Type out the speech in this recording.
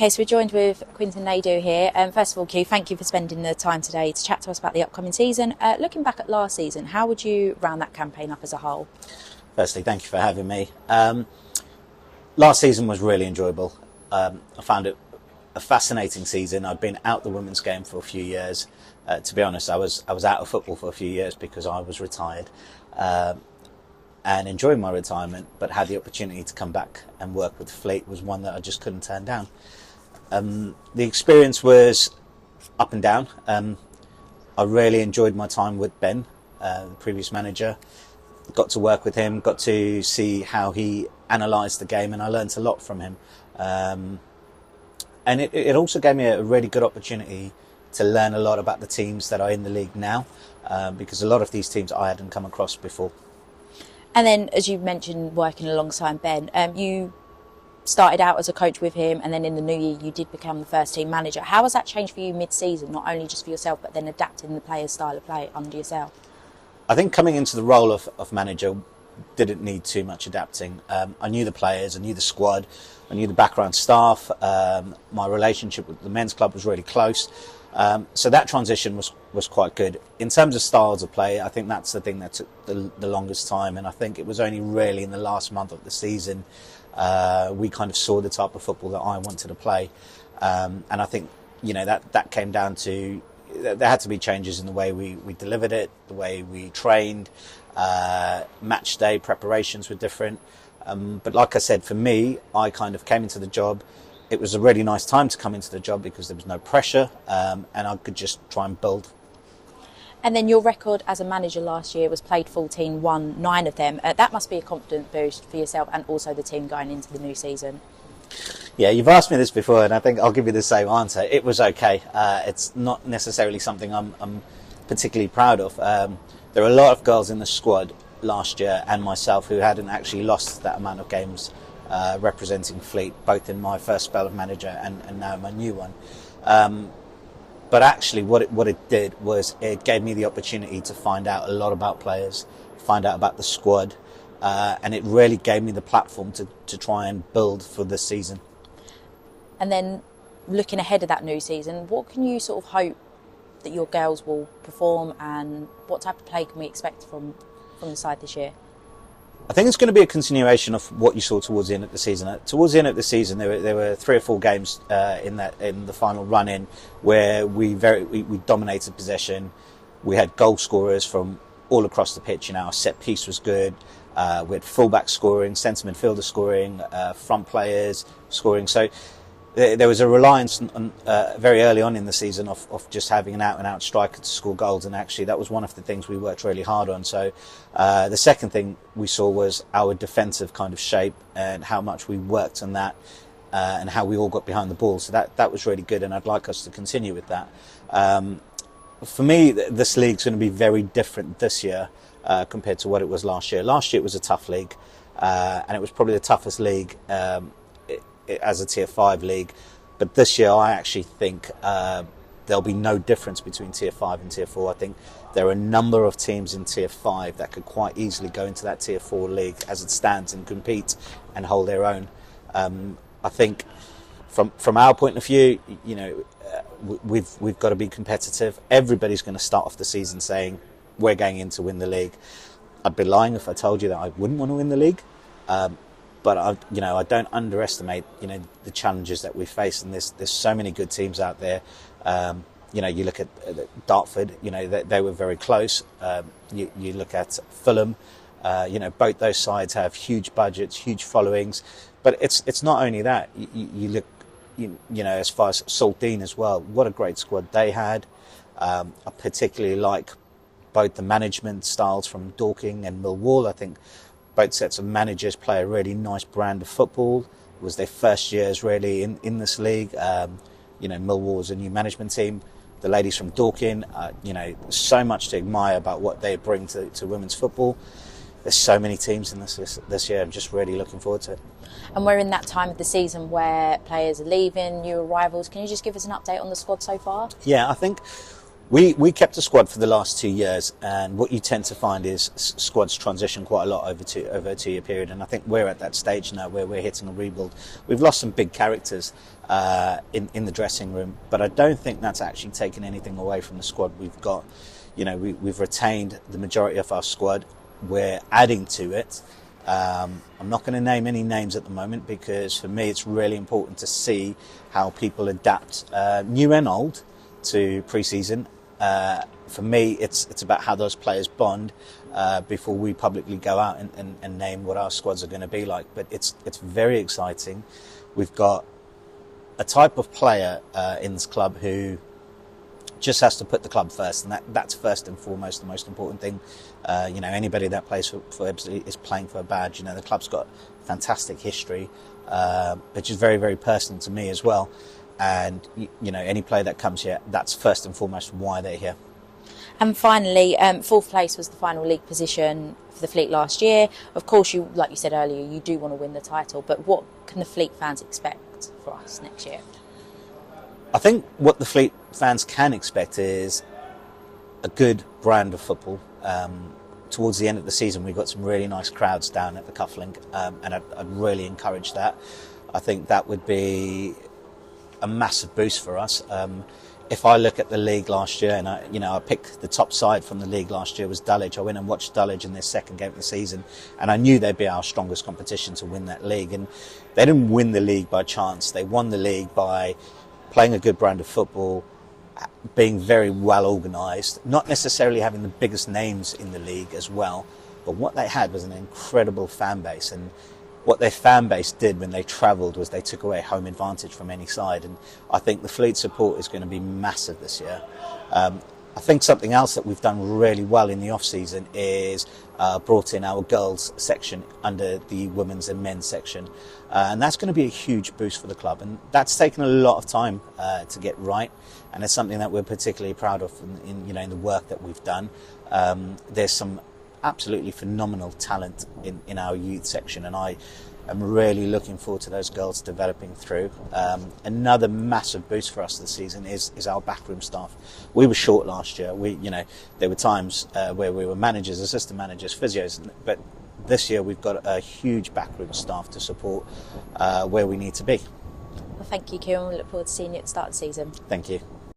Okay, so we're joined with Quinton Naidoo here. First of all, Q, thank you for spending the time today to chat to us about the upcoming season. Looking back at last season, how would you round that campaign up as a whole? Firstly, thank you for having me. Last season was really enjoyable. I found it a fascinating season. I'd been out the women's game for a few years. To be honest, I was out of football for a few years because I was retired and enjoyed my retirement, but had the opportunity to come back and work with Fleet was one that I just couldn't turn down. The experience was up and down. I really enjoyed my time with Ben, the previous manager. Got to work with him, got to see how he analysed the game, and I learnt a lot from him. And it also gave me a really good opportunity to learn a lot about the teams that are in the league now, because a lot of these teams I hadn't come across before. And then, as you mentioned, working alongside Ben, you started out as a coach with him, and then in the new year you did become the first team manager. How has that changed for you mid-season, not only just for yourself, but then adapting the players' style of play under yourself? I think coming into the role of manager didn't need too much adapting. I knew the players, I knew the squad, I knew the background staff. My relationship with the men's club was really close. So that transition was quite good. In terms of styles of play, I think that's the thing that took the longest time, and I think it was only really in the last month of the season we kind of saw the type of football that I wanted to play. And I think, you know, that came down to there had to be changes in the way we delivered it, the way we trained. Match day preparations were different. But like I said, for me, I kind of came into the job. It was a really nice time to come into the job because there was no pressure, and I could just try and build. And then your record as a manager last year was played 14, won 9 of them. That must be a confidence boost for yourself and also the team going into the new season. Yeah, you've asked me this before, and I think I'll give you the same answer. It was okay. It's not necessarily something I'm particularly proud of. There were a lot of girls in the squad last year and myself who hadn't actually lost that amount of games representing Fleet, both in my first spell of manager and now my new one. But actually what it did was it gave me the opportunity to find out a lot about players, find out about the squad, and it really gave me the platform to try and build for this season. And then looking ahead of that new season, what can you sort of hope that your girls will perform, and what type of play can we expect from the side this year? I think it's going to be a continuation of what you saw towards the end of the season. Towards the end of the season, there were 3 or 4 games in the final run-in where we dominated possession. We had goal scorers from all across the pitch. You know, our set piece was good. We had fullback scoring, centre midfielder scoring, front players scoring. So there was a reliance on, very early on in the season of just having an out-and-out striker to score goals, and actually that was one of the things we worked really hard on. So the second thing we saw was our defensive kind of shape and how much we worked on that, and how we all got behind the ball. So that was really good, and I'd like us to continue with that. For me, this league's going to be very different this year compared to what it was last year. Last year it was a tough league, and it was probably the toughest league as a Tier 5 league, but this year I actually think there'll be no difference between Tier 5 and Tier 4. I think there are a number of teams in Tier 5 that could quite easily go into that Tier 4 league as it stands and compete and hold their own. I think from our point of view, you know, we've got to be competitive. Everybody's going to start off the season saying we're going in to win the league. I'd be lying if I told you that I wouldn't want to win the league. But I don't underestimate, you know, the challenges that we face, and there's so many good teams out there. You know, you look at Dartford, you know, they were very close. You look at Fulham, you know, both those sides have huge budgets, huge followings. But it's not only that. You look, you know, as far as Saltine as well. What a great squad they had. I particularly like both the management styles from Dorking and Millwall. I think both sets of managers play a really nice brand of football. It was their first years really in this league. You know, Millwall was a new management team. The ladies from Dorking, you know, so much to admire about what they bring to women's football. There's so many teams in this year. I'm just really looking forward to it. And we're in that time of the season where players are leaving, new arrivals. Can you just give us an update on the squad so far? Yeah, I think We kept a squad for the last 2 years, and what you tend to find is squads transition quite a lot over a 2 year period. And I think we're at that stage now where we're hitting a rebuild. We've lost some big characters in the dressing room, but I don't think that's actually taken anything away from the squad we've got. You know, we've retained the majority of our squad. We're adding to it. I'm not going to name any names at the moment because for me it's really important to see how people adapt, new and old, to pre-season. For me, it's about how those players bond before we publicly go out and name what our squads are going to be like. But it's very exciting. We've got a type of player in this club who just has to put the club first, and that's first and foremost the most important thing. You know, anybody that plays for Ibsley is playing for a badge. You know, the club's got fantastic history, which is very, very personal to me as well. And you know, any player that comes here, that's first and foremost why they're here. And finally, fourth place was the final league position for the Fleet last year. Of course, you, like you said earlier, you do want to win the title, but what can the Fleet fans expect for us next year? I think what the Fleet fans can expect is a good brand of football. Towards the end of the season, we got some really nice crowds down at the Cufflink, and I'd really encourage that. I think that would be a massive boost for us. If I look at the league last year, and I picked the top side from the league last year was Dulwich. I went and watched Dulwich in their second game of the season, and I knew they'd be our strongest competition to win that league. And they didn't win the league by chance. They won the league by playing a good brand of football, being very well organised, not necessarily having the biggest names in the league as well, but what they had was an incredible fan base. And what their fan base did when they travelled was they took away home advantage from any side, and I think the Fleet support is going to be massive this year. I think something else that we've done really well in the off-season is brought in our girls section under the women's and men's section, and that's going to be a huge boost for the club, and that's taken a lot of time to get right, and it's something that we're particularly proud of in the work that we've done. There's some absolutely phenomenal talent in our youth section, and I am really looking forward to those girls developing through. Another massive boost for us this season is our backroom staff. We were short last year. There were times where we were managers, assistant managers, physios, but this year we've got a huge backroom staff to support where we need to be. Well, thank you, Kieran. We look forward to seeing you at the start of the season. Thank you.